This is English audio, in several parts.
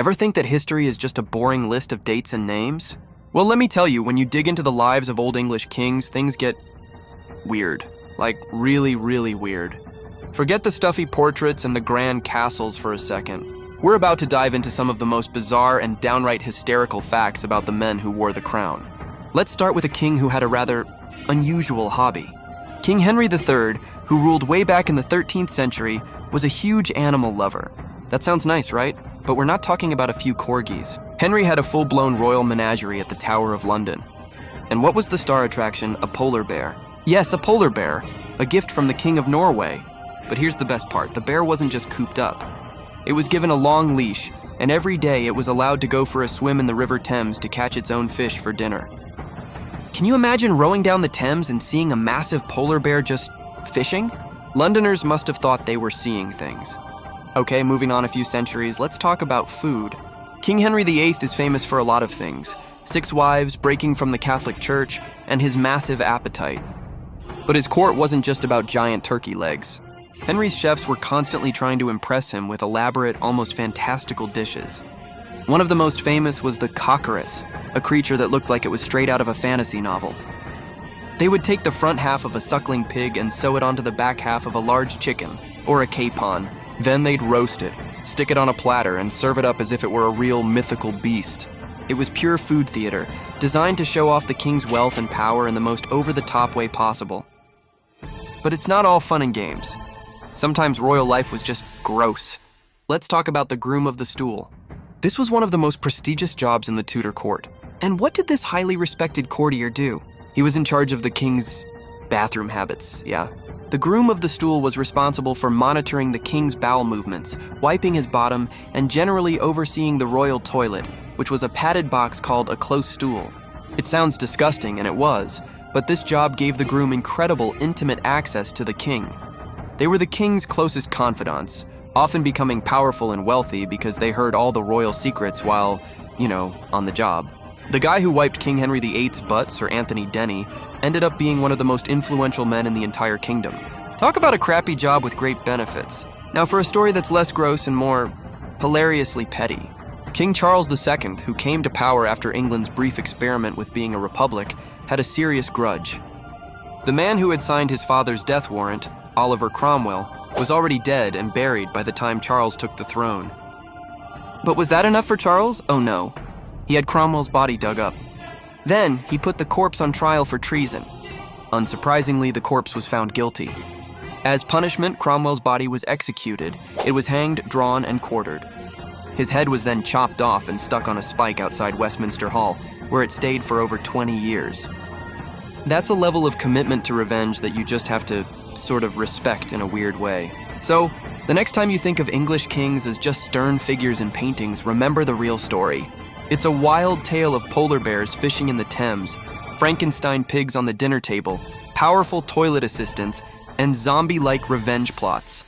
Ever think that history is just a boring list of dates and names? Well, let me tell you, when you dig into the lives of Old English kings, things get weird. Like, really, really weird. Forget the stuffy portraits and the grand castles for a second. We're about to dive into some of the most bizarre and downright hysterical facts about the men who wore the crown. Let's start with a king who had a rather unusual hobby. King Henry III, who ruled way back in the 13th century, was a huge animal lover. That sounds nice, right? But we're not talking about a few corgis. Henry had a full-blown royal menagerie at the Tower of London. And what was the star attraction? A polar bear. Yes, a polar bear, a gift from the King of Norway. But here's the best part, the bear wasn't just cooped up. It was given a long leash, and every day it was allowed to go for a swim in the River Thames to catch its own fish for dinner. Can you imagine rowing down the Thames and seeing a massive polar bear just fishing? Londoners must have thought they were seeing things. Okay, moving on a few centuries, let's talk about food. King Henry VIII is famous for a lot of things. 6 wives, breaking from the Catholic Church, and his massive appetite. But his court wasn't just about giant turkey legs. Henry's chefs were constantly trying to impress him with elaborate, almost fantastical dishes. One of the most famous was the cockerus, a creature that looked like it was straight out of a fantasy novel. They would take the front half of a suckling pig and sew it onto the back half of a large chicken, or a capon. Then they'd roast it, stick it on a platter, and serve it up as if it were a real mythical beast. It was pure food theater, designed to show off the king's wealth and power in the most over-the-top way possible. But it's not all fun and games. Sometimes royal life was just gross. Let's talk about the groom of the stool. This was one of the most prestigious jobs in the Tudor court. And what did this highly respected courtier do? He was in charge of the king's bathroom habits, yeah. The groom of the stool was responsible for monitoring the king's bowel movements, wiping his bottom, and generally overseeing the royal toilet, which was a padded box called a close stool. It sounds disgusting, and it was, but this job gave the groom incredible, intimate access to the king. They were the king's closest confidants, often becoming powerful and wealthy because they heard all the royal secrets while, on the job. The guy who wiped King Henry VIII's butt, Sir Anthony Denny, ended up being one of the most influential men in the entire kingdom. Talk about a crappy job with great benefits. Now for a story that's less gross and more hilariously petty. King Charles II, who came to power after England's brief experiment with being a republic, had a serious grudge. The man who had signed his father's death warrant, Oliver Cromwell, was already dead and buried by the time Charles took the throne. But was that enough for Charles? Oh no. He had Cromwell's body dug up. Then, he put the corpse on trial for treason. Unsurprisingly, the corpse was found guilty. As punishment, Cromwell's body was executed. It was hanged, drawn, and quartered. His head was then chopped off and stuck on a spike outside Westminster Hall, where it stayed for over 20 years. That's a level of commitment to revenge that you just have to sort of respect in a weird way. So, the next time you think of English kings as just stern figures in paintings, remember the real story. It's a wild tale of polar bears fishing in the Thames, Frankenstein pigs on the dinner table, powerful toilet assistants, and zombie-like revenge plots.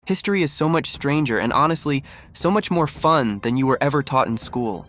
History is so much stranger and honestly, so much more fun than you were ever taught in school.